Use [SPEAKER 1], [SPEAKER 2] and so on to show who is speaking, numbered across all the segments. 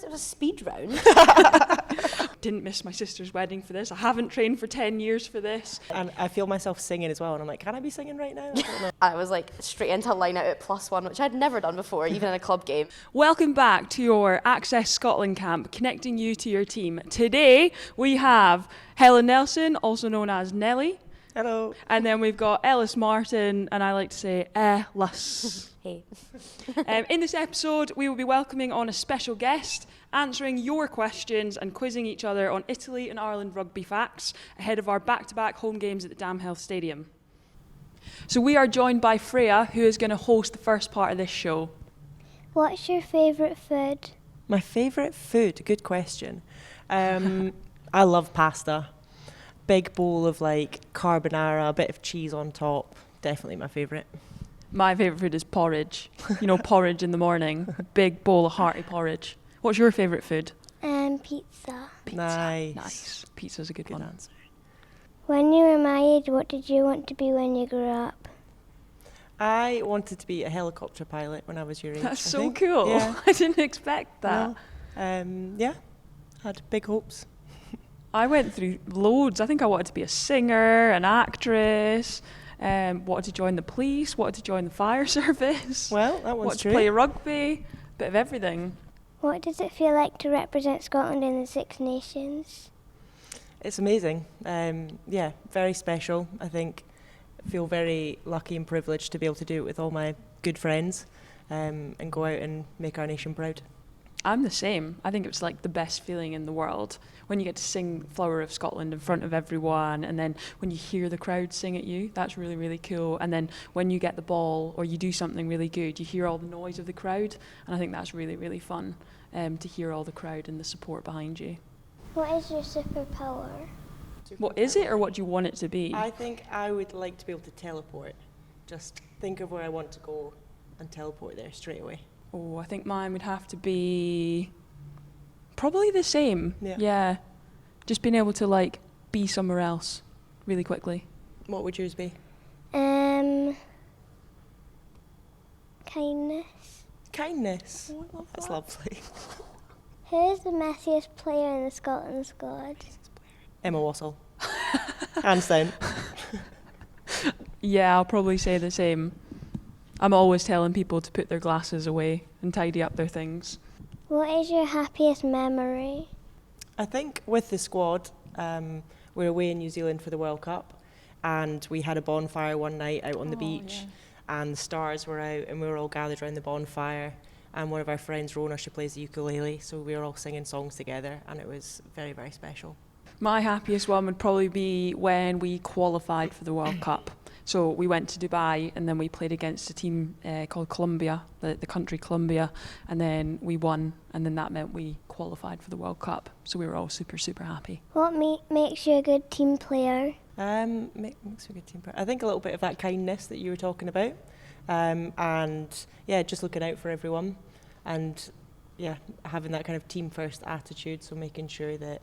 [SPEAKER 1] realise it was a speed round.
[SPEAKER 2] Didn't miss my sister's wedding for this. I haven't trained for 10 years for this.
[SPEAKER 3] And I feel myself singing as well, and I'm like, can I be singing right now? I don't know.
[SPEAKER 1] I was like straight into line out at +1, which I'd never done before, even in a club game.
[SPEAKER 2] Welcome back to your Access Scotland camp, connecting you to your team. Today we have Helen Nelson, also known as Nelly.
[SPEAKER 3] Hello.
[SPEAKER 2] And then we've got Elis Martin, and I like to say Elis.
[SPEAKER 1] Hey.
[SPEAKER 2] In this episode, we will be welcoming on a special guest, answering your questions and quizzing each other on Italy and Ireland rugby facts ahead of our back-to-back home games at the Dam Health Stadium. So we are joined by Freya, who is going to host the first part of this show.
[SPEAKER 4] What's your favourite food?
[SPEAKER 3] My favourite food? Good question. I love pasta. Big bowl of like carbonara, a bit of cheese on top. Definitely my favourite.
[SPEAKER 2] My favourite food is porridge. You know, porridge in the morning. Big bowl of hearty porridge. What's your favourite food?
[SPEAKER 4] Pizza.
[SPEAKER 2] Nice. Pizza's a good one.
[SPEAKER 3] Answer.
[SPEAKER 4] When you were my age, what did you want to be when you grew up?
[SPEAKER 3] I wanted to be a helicopter pilot when I was your age.
[SPEAKER 2] That's
[SPEAKER 3] I
[SPEAKER 2] so
[SPEAKER 3] think.
[SPEAKER 2] cool.
[SPEAKER 3] Yeah.
[SPEAKER 2] I didn't expect that.
[SPEAKER 3] No. Yeah, had big hopes.
[SPEAKER 2] I went through loads. I think I wanted to be a singer, an actress, wanted to join the police, wanted to join the fire service.
[SPEAKER 3] Well, that one's
[SPEAKER 2] wanted
[SPEAKER 3] true.
[SPEAKER 2] to play rugby, bit of everything.
[SPEAKER 4] What does it feel like to represent Scotland in the Six Nations?
[SPEAKER 3] It's amazing. Yeah, very special. I think I feel very lucky and privileged to be able to do it with all my good friends and go out and make our nation proud.
[SPEAKER 2] I'm the same. I think it's like the best feeling in the world when you get to sing Flower of Scotland in front of everyone, and then when you hear the crowd sing at you, that's really, really cool. And then when you get the ball or you do something really good, you hear all the noise of the crowd, and I think that's really, really fun to hear all the crowd and the support behind you.
[SPEAKER 4] What is your superpower?
[SPEAKER 2] What is it, or what do you want it to be?
[SPEAKER 3] I think I would like to be able to teleport. Just think of where I want to go and teleport there straight away.
[SPEAKER 2] Oh, I think mine would have to be probably the same. Yeah. Just being able to like be somewhere else really quickly.
[SPEAKER 3] What would yours be?
[SPEAKER 4] Kindness.
[SPEAKER 3] Kindness.
[SPEAKER 2] Oh, I love
[SPEAKER 3] That's
[SPEAKER 2] that.
[SPEAKER 3] lovely.
[SPEAKER 4] Who is the messiest player in the Scotland squad?
[SPEAKER 3] Emma Wassell. Hands down.
[SPEAKER 2] Yeah, I'll probably say the same. I'm always telling people to put their glasses away and tidy up their things.
[SPEAKER 4] What is your happiest memory?
[SPEAKER 3] I think with the squad, we're away in New Zealand for the World Cup, and we had a bonfire one night out on the beach, and the stars were out, and we were all gathered around the bonfire, and one of our friends, Rona, she plays the ukulele, so we were all singing songs together, and it was very, very special.
[SPEAKER 2] My happiest one would probably be when we qualified for the World Cup. So we went to Dubai, and then we played against a team called Colombia, the country Colombia, and then we won, and then that meant we qualified for the World Cup. So we were all super, super happy.
[SPEAKER 4] What makes you a good team player?
[SPEAKER 3] Makes a good team player. I think a little bit of that kindness that you were talking about, and yeah, just looking out for everyone, and yeah, having that kind of team first attitude. So making sure that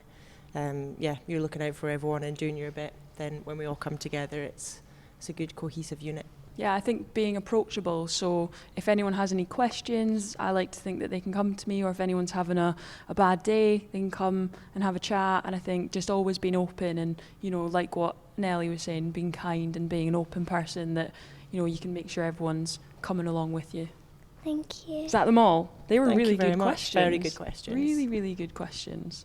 [SPEAKER 3] you're looking out for everyone and doing your bit. Then when we all come together, it's a good cohesive unit.
[SPEAKER 2] Yeah, I think being approachable. So if anyone has any questions, I like to think that they can come to me, or if anyone's having a bad day, they can come and have a chat. And I think just always being open and, you know, like what Nelly was saying, being kind and being an open person, that, you know, you can make sure everyone's coming along with you.
[SPEAKER 4] Thank you.
[SPEAKER 2] Is that them all? They were
[SPEAKER 3] Thank
[SPEAKER 2] really
[SPEAKER 3] you very
[SPEAKER 2] good
[SPEAKER 3] much.
[SPEAKER 2] questions.
[SPEAKER 3] Very good questions.
[SPEAKER 2] Really, really good questions.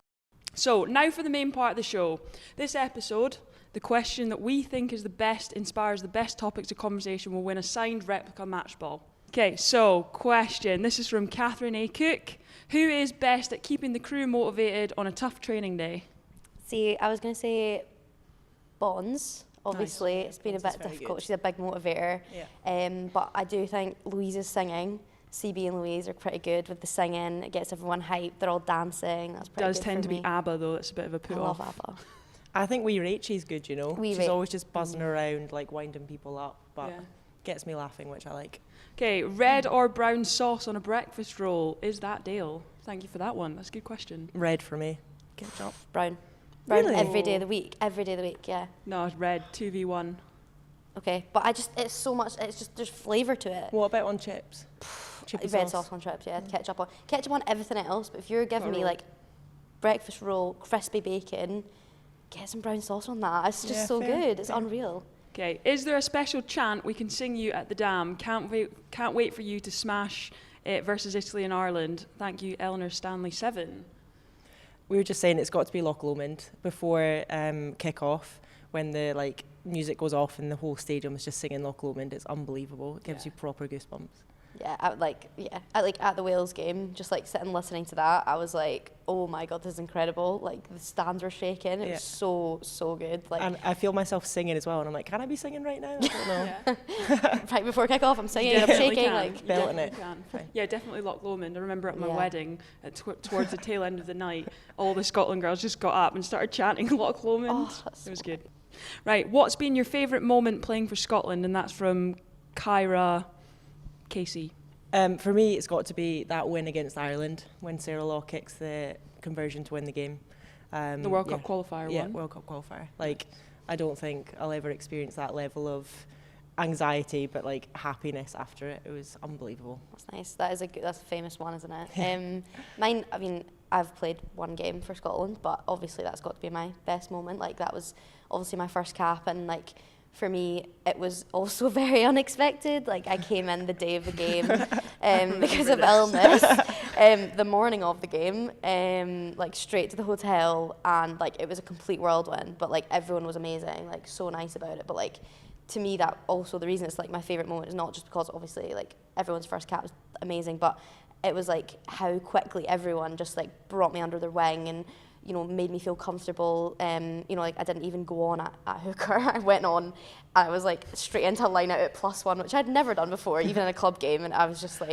[SPEAKER 2] So now for the main part of the show. This episode, the question that we think is the best, inspires the best topics of conversation, will win a signed replica match ball. Okay, so question. This is from Catherine A. Cook. Who is best at keeping the crew motivated on a tough training day?
[SPEAKER 1] See, I was going to say Bonds. Obviously,
[SPEAKER 3] Nice.
[SPEAKER 1] it's been a
[SPEAKER 3] Bonds is
[SPEAKER 1] bit
[SPEAKER 3] very
[SPEAKER 1] difficult.
[SPEAKER 3] good.
[SPEAKER 1] She's a big motivator.
[SPEAKER 3] Yeah.
[SPEAKER 1] But I do think Louise's singing. CB and Louise are pretty good with the singing. It gets everyone hyped. They're all dancing. That's pretty
[SPEAKER 2] Does
[SPEAKER 1] good
[SPEAKER 2] tend
[SPEAKER 1] for
[SPEAKER 2] to
[SPEAKER 1] me.
[SPEAKER 2] be ABBA though. It's a bit of a
[SPEAKER 1] I
[SPEAKER 2] put
[SPEAKER 1] love
[SPEAKER 2] off.
[SPEAKER 1] ABBA.
[SPEAKER 3] I think wee Rachel's good, you know.
[SPEAKER 1] Wee
[SPEAKER 3] She's
[SPEAKER 1] Ra-
[SPEAKER 3] always just buzzing around, like winding people up, but
[SPEAKER 2] Yeah.
[SPEAKER 3] gets me laughing, which I like.
[SPEAKER 2] Okay, red or brown sauce on a breakfast roll? Is that Dale? Thank you for that one. That's a good question.
[SPEAKER 3] Red for me.
[SPEAKER 1] Good job. Brown. Brown
[SPEAKER 3] Really?
[SPEAKER 1] every day of the week. Every day of the week, yeah.
[SPEAKER 2] No, it's red. 2v1.
[SPEAKER 1] Okay, but it's so much, it's just, there's flavour to it.
[SPEAKER 3] What about on chips? Chippy
[SPEAKER 1] red
[SPEAKER 3] sauce.
[SPEAKER 1] sauce on chips, yeah, ketchup on everything else. But if you're giving me like breakfast roll, crispy bacon, get some brown sauce on that. It's just so
[SPEAKER 3] fair,
[SPEAKER 1] good. It's
[SPEAKER 3] fair.
[SPEAKER 1] unreal.
[SPEAKER 2] Okay, is there a special chant we can sing you at the Dam? Can't wait for you to smash it versus Italy and Ireland. Thank you, Eleanor Stanley 7.
[SPEAKER 3] We were just saying it's got to be Loch Lomond before kick-off, when the music goes off and the whole stadium is just singing Loch Lomond. It's unbelievable. It gives you proper goosebumps.
[SPEAKER 1] Yeah, at the Wales game, just like sitting listening to that, I was like, oh my god, this is incredible. Like the stands were shaking. It was so good. Like,
[SPEAKER 3] And I feel myself singing as well, and I'm like, can I be singing right now? I don't know.
[SPEAKER 1] right before kick off, I'm singing,
[SPEAKER 2] You
[SPEAKER 1] I'm
[SPEAKER 2] definitely
[SPEAKER 1] shaking,
[SPEAKER 2] can.
[SPEAKER 1] like
[SPEAKER 2] You
[SPEAKER 3] belting
[SPEAKER 2] definitely
[SPEAKER 3] it.
[SPEAKER 2] can. Yeah, definitely Loch Lomond. I remember at my
[SPEAKER 1] Yeah.
[SPEAKER 2] wedding, towards the tail end of the night, all the Scotland girls just got up and started chanting Loch Lomond.
[SPEAKER 1] Oh, that's
[SPEAKER 2] It was good. Right, what's been your favourite moment playing for Scotland? And that's from Kyra Casey.
[SPEAKER 3] For me, it's got to be that win against Ireland when Sarah Law kicks the conversion to win the game.
[SPEAKER 2] The World Cup qualifier
[SPEAKER 3] Yeah,
[SPEAKER 2] one.
[SPEAKER 3] World Cup qualifier. Like, I don't think I'll ever experience that level of anxiety, but happiness after it. It was unbelievable.
[SPEAKER 1] That's nice. That's a famous one, isn't it? Mine, I mean, I've played one game for Scotland, but obviously that's got to be my best moment. Like, that was obviously my first cap, and for me, it was also very unexpected. Like, I came in the day of the game because of illness. The morning of the game, straight to the hotel, and it was a complete whirlwind. But everyone was amazing, so nice about it. But to me, that also the reason it's my favorite moment is not just because obviously everyone's first cap was amazing, but it was how quickly everyone just brought me under their wing and made me feel comfortable. I didn't even go on at hooker. I went on and I was straight into a line out at +1, which I'd never done before, even in a club game, and I was just so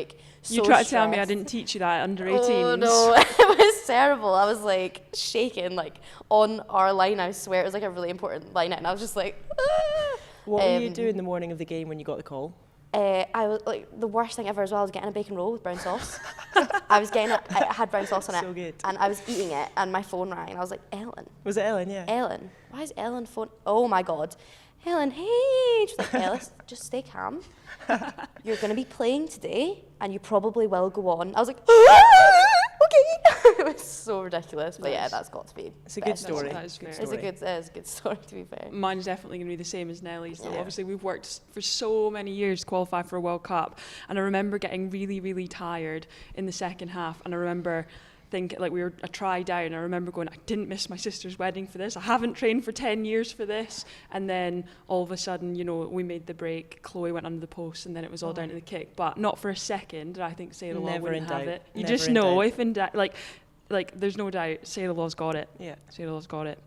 [SPEAKER 2] You tried to tell me I
[SPEAKER 1] stressed.
[SPEAKER 2] didn't teach you that under 18s.
[SPEAKER 1] Oh no, it was terrible. I was shaking on our line. I swear it was a really important line out, and I was just ah.
[SPEAKER 3] What were you doing the morning of the game when you got the call?
[SPEAKER 1] I was the worst thing ever as well. I was getting a bacon roll with brown sauce. I was getting it. It had brown sauce on it,
[SPEAKER 3] So good.
[SPEAKER 1] and I was eating it, and my phone rang, and I was like, Ellen,
[SPEAKER 3] Was it Ellen? Yeah.
[SPEAKER 1] Ellen, why is Ellen phone? Oh my god, Helen, hey. She's like, Elis, just stay calm. You're going to be playing today, and you probably will go on. I was like, okay. It was so ridiculous, but yeah, that's got to be.
[SPEAKER 3] It's a good
[SPEAKER 1] best
[SPEAKER 3] story.
[SPEAKER 2] That is fair.
[SPEAKER 1] It's a good story, to be fair.
[SPEAKER 2] Mine's definitely going to be the same as Nellie's. Though.
[SPEAKER 1] Yeah.
[SPEAKER 2] Obviously, we've worked for so many years to qualify for a World Cup, and I remember getting really, really tired in the second half, and I remember thinking, we were a try down, I remember going, I didn't miss my sister's wedding for this, I haven't trained for 10 years for this, and then all of a sudden, we made the break, Chloe went under the post, and then it was all down to the kick, but not for a second did I think Sarah Law
[SPEAKER 3] Never
[SPEAKER 2] wouldn't
[SPEAKER 3] in
[SPEAKER 2] have
[SPEAKER 3] doubt.
[SPEAKER 2] it. You
[SPEAKER 3] Never
[SPEAKER 2] just
[SPEAKER 3] in
[SPEAKER 2] know,
[SPEAKER 3] doubt.
[SPEAKER 2] if in doubt, there's no doubt, Sarah Law's got it.
[SPEAKER 3] Yeah.
[SPEAKER 2] Sarah Law's got it.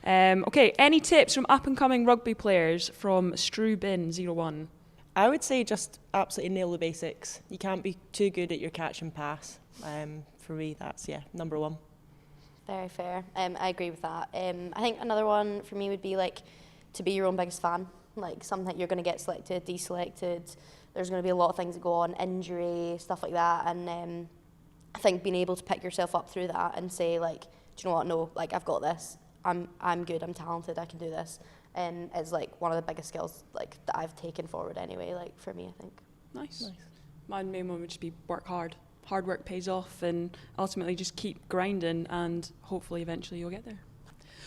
[SPEAKER 2] Okay, any tips from up-and-coming rugby players from Strubin01?
[SPEAKER 3] I would say just absolutely nail the basics. You can't be too good at your catch and pass. For me, that's number one.
[SPEAKER 1] Very fair. I agree with that. I think another one for me would be to be your own biggest fan. Something you're going to get selected, deselected. There's going to be a lot of things that go on, injury, stuff like that. And I think being able to pick yourself up through that and say do you know what? No, I've got this. I'm good. I'm talented. I can do this. And it's one of the biggest skills that I've taken forward anyway. For me, I think.
[SPEAKER 2] Nice. My main one would just be work hard. Hard work pays off, and ultimately just keep grinding, and hopefully eventually you'll get there.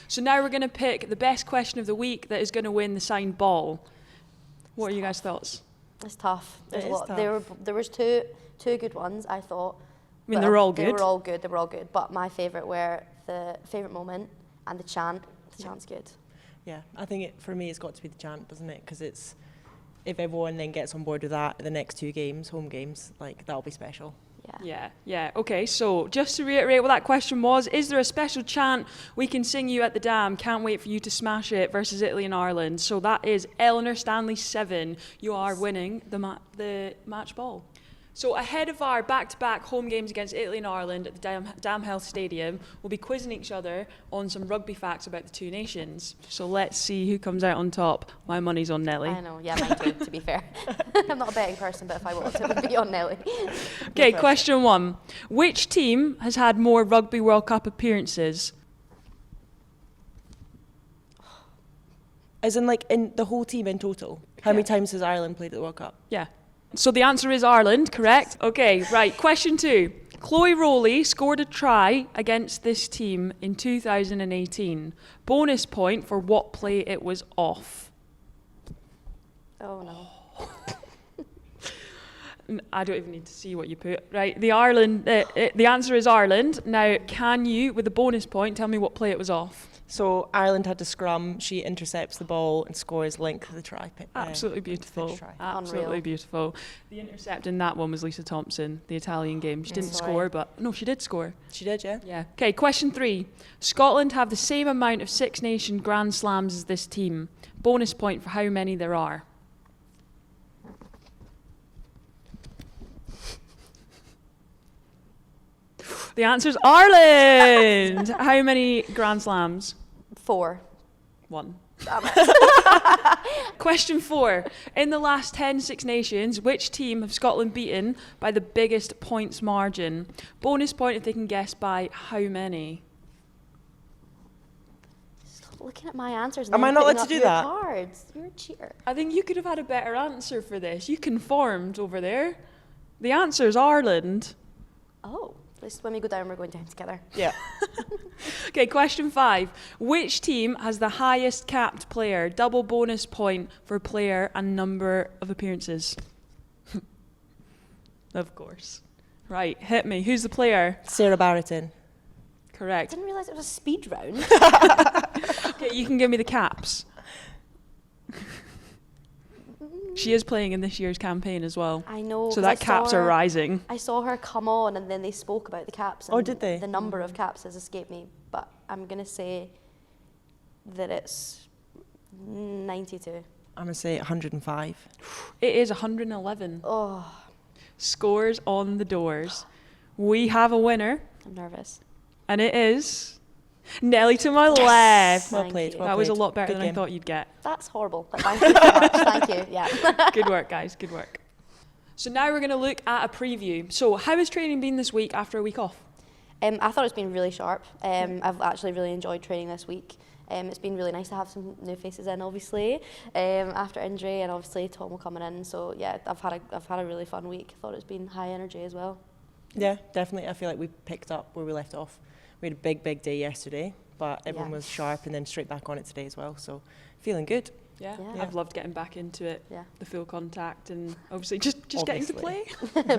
[SPEAKER 2] So now we're going to pick the best question of the week that is going to win the signed ball. What are you guys' thoughts?
[SPEAKER 1] It's tough. There's
[SPEAKER 3] It
[SPEAKER 1] a
[SPEAKER 3] is
[SPEAKER 1] lot.
[SPEAKER 3] tough.
[SPEAKER 1] There was two good ones, I thought.
[SPEAKER 2] I mean,
[SPEAKER 1] But
[SPEAKER 2] they're all
[SPEAKER 1] They
[SPEAKER 2] good.
[SPEAKER 1] were all good. They were all good. But my favourite were the favourite moment and the chant. The chant's good.
[SPEAKER 3] Yeah, I think for me it's got to be the chant, doesn't it? Because if everyone then gets on board with that, the next two games, home games, that'll be special.
[SPEAKER 2] Yeah. Okay, so just to reiterate what that question was, is there a special chant we can sing you at the Dam? Can't wait for you to smash it versus Italy and Ireland. So that is Eleanor Stanley 7. You are winning the match ball. So ahead of our back-to-back home games against Italy and Ireland at the Dam Health Stadium, we'll be quizzing each other on some rugby facts about the two nations. So let's see who comes out on top. My money's on Nelly.
[SPEAKER 1] I know. Yeah, mine too, to be fair. I'm not a betting person, but if I was, it would be on Nelly.
[SPEAKER 2] Okay, question 1. Which team has had more Rugby World Cup appearances?
[SPEAKER 3] As in, in the whole team in total. How many times has Ireland played at the World Cup?
[SPEAKER 2] Yeah. So the answer is Ireland, correct? Okay, right. Question 2. Chloe Rowley scored a try against this team in 2018. Bonus point for what play it was off.
[SPEAKER 1] Oh no.
[SPEAKER 2] I don't even need to see what you put. Right, the answer is Ireland. Now, can you, with a bonus point, tell me what play it was off?
[SPEAKER 3] So Ireland had to scrum, she intercepts the ball and scores length of the try.
[SPEAKER 2] Absolutely beautiful. Absolutely
[SPEAKER 1] Unreal.
[SPEAKER 2] beautiful. The intercept in that one was Lisa Thompson, the Italian game. She didn't score, but no, she did score.
[SPEAKER 3] She did, yeah.
[SPEAKER 2] Yeah. Okay, question 3. Scotland have the same amount of Six Nation Grand Slams as this team. Bonus point for how many there are. The answer is Ireland. How many Grand Slams?
[SPEAKER 1] 4.
[SPEAKER 2] 1.
[SPEAKER 1] Damn it.
[SPEAKER 2] Question 4. In the last 10 Six Nations, which team have Scotland beaten by the biggest points margin? Bonus point if they can guess by how many.
[SPEAKER 1] Stop looking at my answers. And
[SPEAKER 3] Am
[SPEAKER 1] then
[SPEAKER 3] I not allowed
[SPEAKER 1] putting
[SPEAKER 3] to
[SPEAKER 1] up
[SPEAKER 3] do
[SPEAKER 1] your
[SPEAKER 3] that?
[SPEAKER 1] Cards. You're a cheater.
[SPEAKER 2] I think you could have had a better answer for this. You conformed over there. The answer is Ireland.
[SPEAKER 1] Oh. At least when we go down, we're going down together.
[SPEAKER 3] Yeah.
[SPEAKER 2] Okay, question 5. Which team has the highest capped player? Double bonus point for player and number of appearances. Of course. Right, hit me. Who's the player?
[SPEAKER 3] Sarah Barrington.
[SPEAKER 1] I
[SPEAKER 2] Correct.
[SPEAKER 1] didn't realise it was a speed round.
[SPEAKER 2] Okay, you can give me the caps. She is playing in this year's campaign as well.
[SPEAKER 1] I know.
[SPEAKER 2] So
[SPEAKER 1] 'cause
[SPEAKER 2] that caps are rising.
[SPEAKER 1] I saw her come on and then they spoke about the caps.
[SPEAKER 3] Oh,
[SPEAKER 1] And
[SPEAKER 3] did they?
[SPEAKER 1] The number of caps has escaped me, but I'm going to say that it's 92.
[SPEAKER 3] I'm going to say 105.
[SPEAKER 2] It is 111.
[SPEAKER 1] Oh,
[SPEAKER 2] Scores on the doors. We have a winner,
[SPEAKER 1] I'm nervous.
[SPEAKER 2] and it is Nelly to my left.
[SPEAKER 3] Well
[SPEAKER 1] Thank
[SPEAKER 3] played.
[SPEAKER 1] you.
[SPEAKER 3] Well
[SPEAKER 2] That was a
[SPEAKER 3] played.
[SPEAKER 2] lot better
[SPEAKER 3] Good
[SPEAKER 2] than I
[SPEAKER 3] game.
[SPEAKER 2] thought you'd get.
[SPEAKER 1] That's horrible, but thank you so much. Thank you. Yeah.
[SPEAKER 2] Good work, guys. Good work. So now we're going to look at a preview. So how has training been this week after a week off?
[SPEAKER 1] I thought it's been really sharp. I've actually really enjoyed training this week. It's been really nice to have some new faces in, obviously, after injury, and obviously Tom will coming in. So yeah, I've had a really fun week. I thought it's been high energy as well.
[SPEAKER 3] Yeah, definitely. I feel like we picked up where we left off. We had a big day yesterday, but everyone
[SPEAKER 1] Yeah.
[SPEAKER 3] was sharp and then straight back on it today as well. So feeling good.
[SPEAKER 2] Yeah,
[SPEAKER 1] Yeah.
[SPEAKER 2] I've loved getting back into it.
[SPEAKER 1] Yeah.
[SPEAKER 2] The full contact and obviously just getting to play.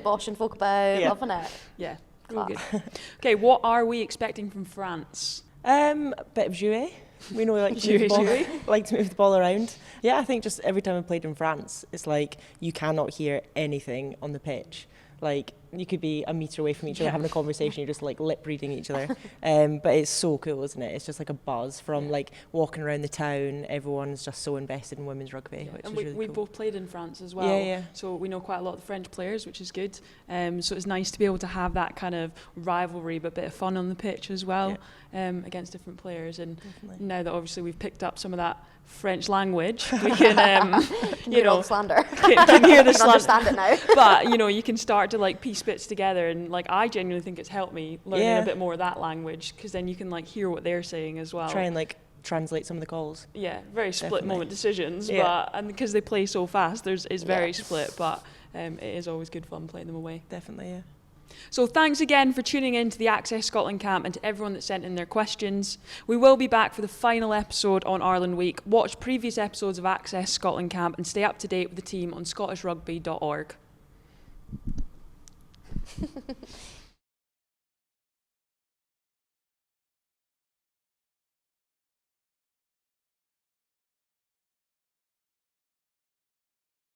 [SPEAKER 1] Bosh and folk about,
[SPEAKER 3] Yeah.
[SPEAKER 1] loving it.
[SPEAKER 2] Yeah, all
[SPEAKER 1] Class.
[SPEAKER 2] good. Okay, what are we expecting from France?
[SPEAKER 3] A bit of jouet. We know we like to move the ball, like to move the ball around. Yeah, I think just every time I played in France, it's like you cannot hear anything on the pitch. Like you could be a metre away from each other having a conversation, you're just like lip reading each other. But it's so cool, isn't it? It's just like a buzz from like walking around the town. Everyone's just so invested in women's rugby, which
[SPEAKER 2] And
[SPEAKER 3] is really
[SPEAKER 2] we
[SPEAKER 3] cool.
[SPEAKER 2] both played in France as well.
[SPEAKER 3] Yeah.
[SPEAKER 2] So we know quite a lot of the French players, which is good. So it's nice to be able to have that kind of rivalry, but a bit of fun on the pitch as well, against different players. And
[SPEAKER 3] Definitely.
[SPEAKER 2] now that obviously we've picked up some of that French language, we can,
[SPEAKER 1] You know, slander.
[SPEAKER 2] can hear the
[SPEAKER 1] I can understand it now.
[SPEAKER 2] But you can start to like piece bits together, and like I genuinely think it's helped me learning
[SPEAKER 3] Yeah.
[SPEAKER 2] a bit more of that language, because then you can like hear what they're saying as well.
[SPEAKER 3] Try and like translate some of the calls.
[SPEAKER 2] Yeah, very split
[SPEAKER 3] Definitely.
[SPEAKER 2] moment decisions,
[SPEAKER 3] Yeah.
[SPEAKER 2] but and because they play so fast, it's very
[SPEAKER 1] Yeah.
[SPEAKER 2] split, but it is always good fun playing them away.
[SPEAKER 3] Definitely, yeah.
[SPEAKER 2] So thanks again for tuning in to the Access Scotland camp and to everyone that sent in their questions. We will be back for the final episode on Ireland Week. Watch previous episodes of Access Scotland camp and stay up to date with the team on scottishrugby.org.